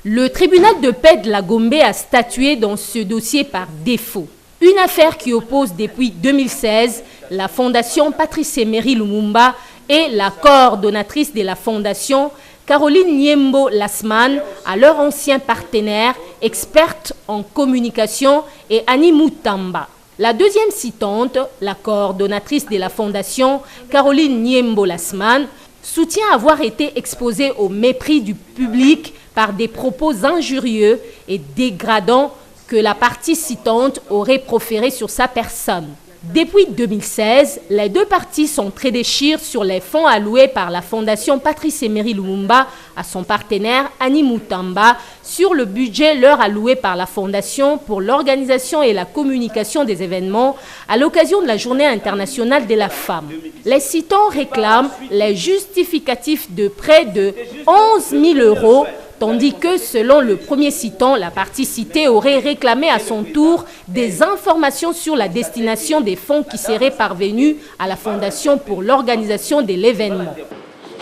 Le tribunal de paix de la Gombe a statué dans ce dossier par défaut. Une affaire qui oppose depuis 2016 la Fondation Patrice Emery Lumumba et la coordonnatrice de la Fondation, Caroline Niembo Lasman, à leur ancien partenaire, experte en communication, et Annie Moutamba. La deuxième citante, la coordonnatrice de la Fondation, Caroline Niembo Lasman, soutient avoir été exposée au mépris du public par des propos injurieux et dégradants que la partie citante aurait proférés sur sa personne. Depuis 2016, les deux parties sont très déchirées sur les fonds alloués par la Fondation Patrice Emery Lumumba à son partenaire Annie Moutamba sur le budget leur alloué par la Fondation pour l'organisation et la communication des événements à l'occasion de la Journée internationale de la femme. Les citants réclament les justificatifs de près de 11 000 €, tandis que, selon le premier citant, la partie citée aurait réclamé à son tour des informations sur la destination des fonds qui seraient parvenus à la Fondation pour l'organisation de l'événement.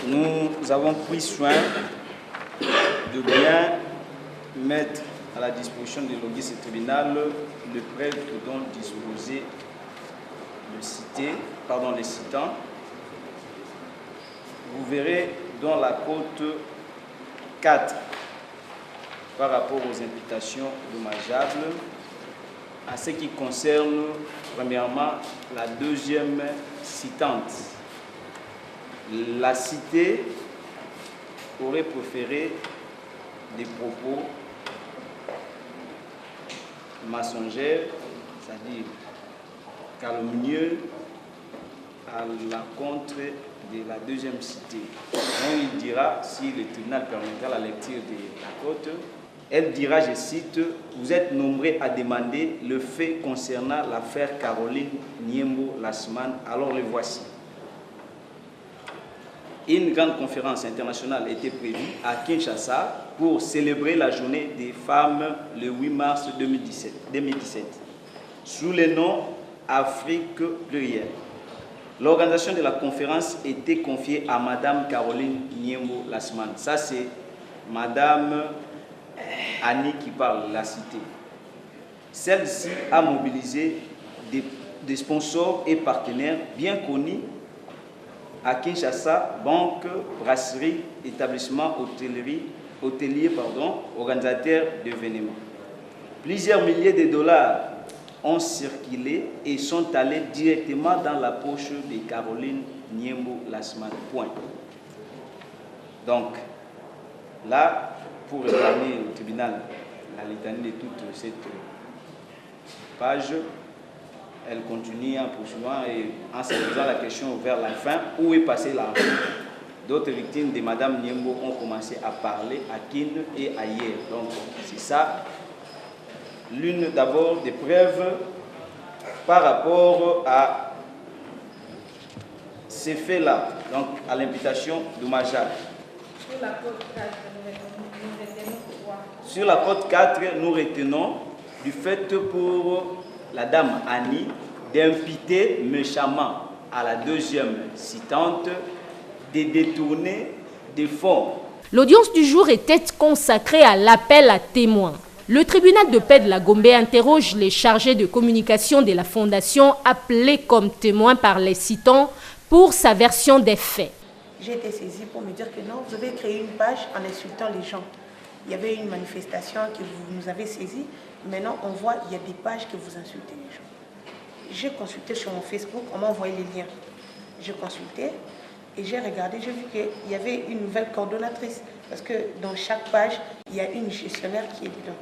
Nous avons pris soin de bien mettre à la disposition de l'audience tribunal le preuve dont disposait les citants. Vous verrez dans la cote 4 par rapport aux imputations dommageables en ce qui concerne premièrement la deuxième citante. La citée aurait proféré des propos mensongers, c'est-à-dire calomnieux à l'encontre de la deuxième cité. On lui dira, si le tribunal permettra la lecture de la cote, elle dira, je cite, « Vous êtes nombreux à demander le fait concernant l'affaire Caroline Niembo Lasman, alors le voici. » Une grande conférence internationale était prévue à Kinshasa pour célébrer la journée des femmes le 8 mars 2017 sous le nom Afrique plurielle. L'organisation de la conférence était confiée à Madame Caroline Niembo Lasman. Ça, c'est Madame Annie qui parle, la cité. Celle-ci a mobilisé des sponsors et partenaires bien connus à Kinshasa, banque, brasserie, établissement hôtelier, organisateurs d'événements. Plusieurs milliers de dollars ont circulé et sont allés directement dans la poche de Caroline Niembo Lasman. Point. Donc, là, pour réclamer au tribunal la litanie de toute cette page, elle continue en poursuivant et en se posant la question vers la fin, où est passé l'argent? D'autres victimes de Mme Niembo ont commencé à parler à Kin et ailleurs. Donc, c'est ça. L'une d'abord des preuves par rapport à ces faits-là, donc à l'imputation dommageable. Sur la cote 4, nous retenons du fait pour la dame Annie d'imputer méchamment à la deuxième citante de détourner des fonds. L'audience du jour était consacrée à l'appel à témoins. Le tribunal de paix de la Gombe interroge les chargés de communication de la Fondation appelés comme témoins par les citants pour sa version des faits. J'ai été saisie pour me dire que non, vous avez créé une page en insultant les gens. Il y avait une manifestation que vous nous avez saisie. Maintenant, on voit qu'il y a des pages que vous insultez les gens. J'ai consulté sur mon Facebook, on m'a envoyé les liens. J'ai consulté et j'ai regardé, j'ai vu qu'il y avait une nouvelle coordonnatrice. Parce que dans chaque page, il y a une gestionnaire qui est dedans.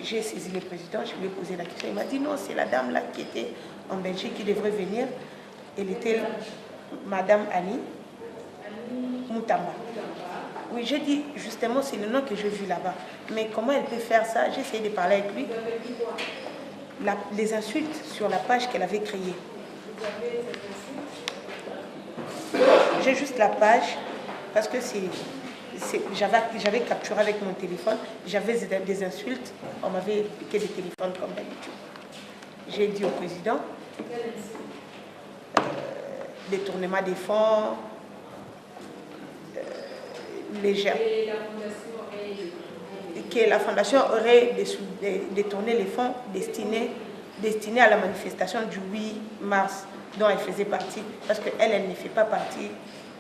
J'ai saisi le président, je lui ai posé la question. Il m'a dit non, c'est la dame là qui était en Belgique qui devrait venir. Elle était Madame Annie Moutamba. Oui, j'ai dit justement, c'est le nom que j'ai vu là-bas. Mais comment elle peut faire ça? J'ai essayé de parler avec lui. Les insultes sur la page qu'elle avait créée. J'ai juste la page parce que j'avais capturé avec mon téléphone. J'avais des insultes. On m'avait piqué des téléphones comme d'habitude. J'ai dit au président, détournement des fonds, légère. que la fondation aurait détourné les fonds destinés à la manifestation du 8 mars dont elle faisait partie, parce qu'elle ne fait pas partie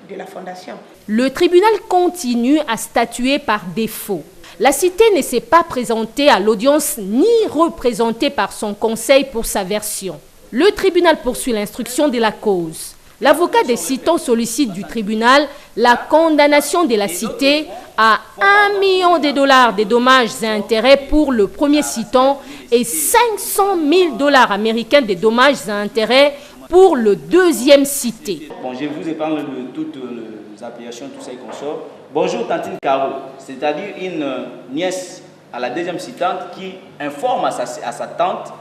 de la fondation. Le tribunal continue à statuer par défaut. La cité ne s'est pas présentée à l'audience ni représentée par son conseil pour sa version. Le tribunal poursuit l'instruction de la cause. L'avocat des citants sollicite du tribunal la condamnation de la cité à $1 million de dommages et intérêts pour le premier citant et $500 000 américains de dommages et intérêts pour le deuxième cité. Bon, je vous épargne toutes les appellations, tout ça et consort. Bonjour Tantine Caro, c'est-à-dire une nièce à la deuxième citante qui informe à sa tante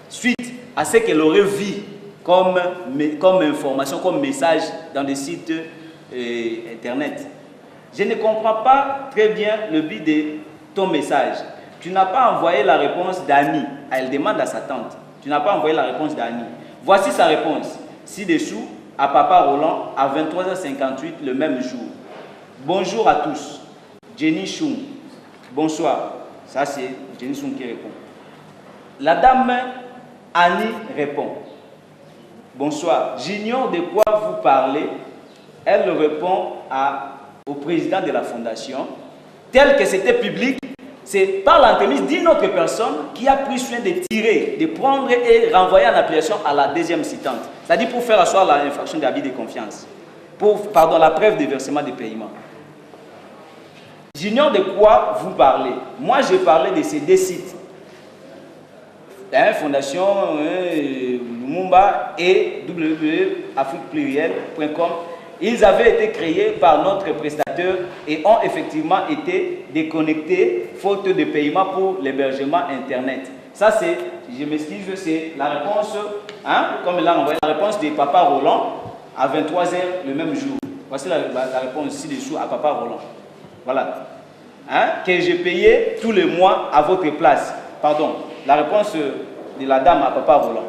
suite à ce qu'elle aurait vu comme information, comme message dans des sites internet. Je ne comprends pas très bien le but de ton message. Tu n'as pas envoyé la réponse d'Annie. Elle demande à sa tante. Tu n'as pas envoyé la réponse d'Annie. Voici sa réponse. Ci-dessous, à Papa Roland, à 23h58 le même jour. Bonjour à tous. Jenny Choum. Bonsoir. Ça, c'est Jenny Choum qui répond. La dame Annie répond. Bonsoir. J'ignore de quoi vous parlez. Elle répond au président de la fondation. Tel que c'était public, c'est par l'entremise d'une autre personne qui a pris soin de tirer, de prendre et renvoyer en appellation à la deuxième citante. C'est-à-dire pour faire asseoir l'infraction d'abus de confiance. La preuve de versement de paiement. J'ignore de quoi vous parlez. Moi, je parlais de ces deux sites. La fondation Lumumba et www.afriqueplurielle.com. Ils avaient été créés par notre prestataire et ont effectivement été déconnectés faute de paiement pour l'hébergement Internet. Ça, c'est, je m'excuse, c'est la réponse, comme il a envoyé la réponse de Papa Roland à 23h le même jour. Voici la réponse ci-dessous à Papa Roland. Voilà. Que j'ai payé tous les mois à votre place. Pardon, la réponse de la dame à Papa Roland.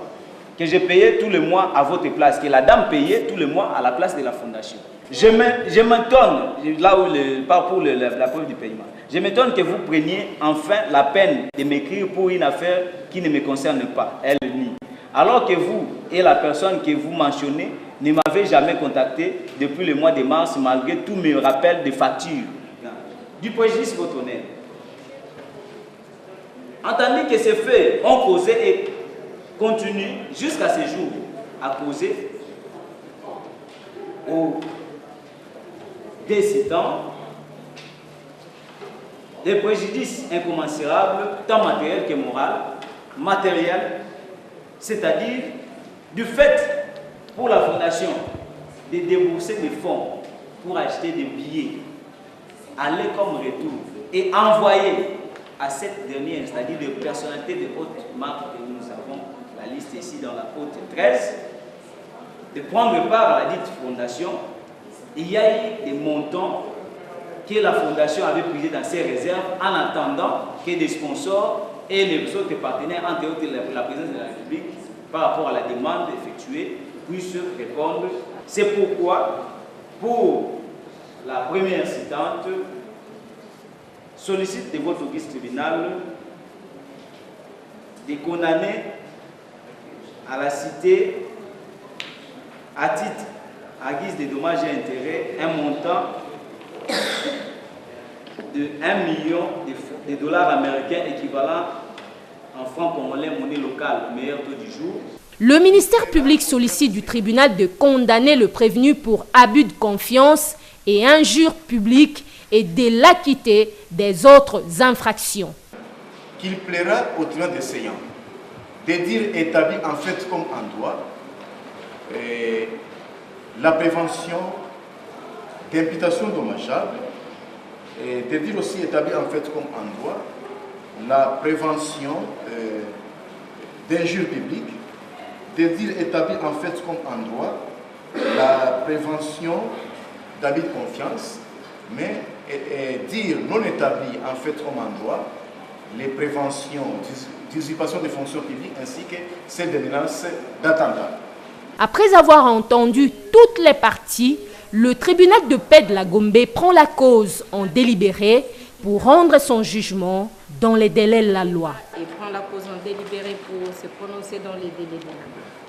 Que j'ai payé tous les mois à votre place, que la dame payait tous les mois à la place de la fondation. Je m'étonne, là où pas pour la preuve du paiement, je m'étonne que vous preniez enfin la peine de m'écrire pour une affaire qui ne me concerne pas, elle nie. Alors que vous et la personne que vous mentionnez ne m'avez jamais contacté depuis le mois de mars, malgré tous mes rappels de factures. Du préjudice votre honneur. Entendu que ces faits ont causé et continue jusqu'à ce jour à causer aux décidants des préjudices incommensurables, tant matériels que moral, matériel, c'est-à-dire du fait pour la fondation de débourser des fonds pour acheter des billets, aller comme retour et envoyer à cette dernière, c'est-à-dire des personnalités de haute marque que nous avons, la liste ici dans la haute 13, de prendre part à la dite fondation. Il y a eu des montants que la fondation avait pris dans ses réserves en attendant que des sponsors et les autres partenaires, entre autres la présidence de la République, par rapport à la demande effectuée, puissent répondre. C'est pourquoi, pour la première citante, sollicite de votre auguste tribunal de condamner à la cité, à titre, à guise de dommages et intérêts, un montant de $1 million américains équivalent en francs congolais, monnaie locale, meilleur taux du jour. Le ministère public sollicite du tribunal de condamner le prévenu pour abus de confiance et injure publique et de l'acquitter des autres infractions. Qu'il plaira au tribunal des séants de dire établi en fait comme en droit la prévention d'imputation dommageable et de dire aussi établi en fait comme en droit la prévention d'injures publiques, de dire établi en fait comme en droit la prévention d'abus de confiance, mais dire non établi en fait comme en droit les préventions d'usurpation des fonctions publiques ainsi que celles de menaces d'attentat. Après avoir entendu toutes les parties, le tribunal de paix de la Gombe prend la cause en délibéré pour rendre son jugement dans les délais de la loi. Et prend la cause en délibéré pour se prononcer dans les délais de la loi.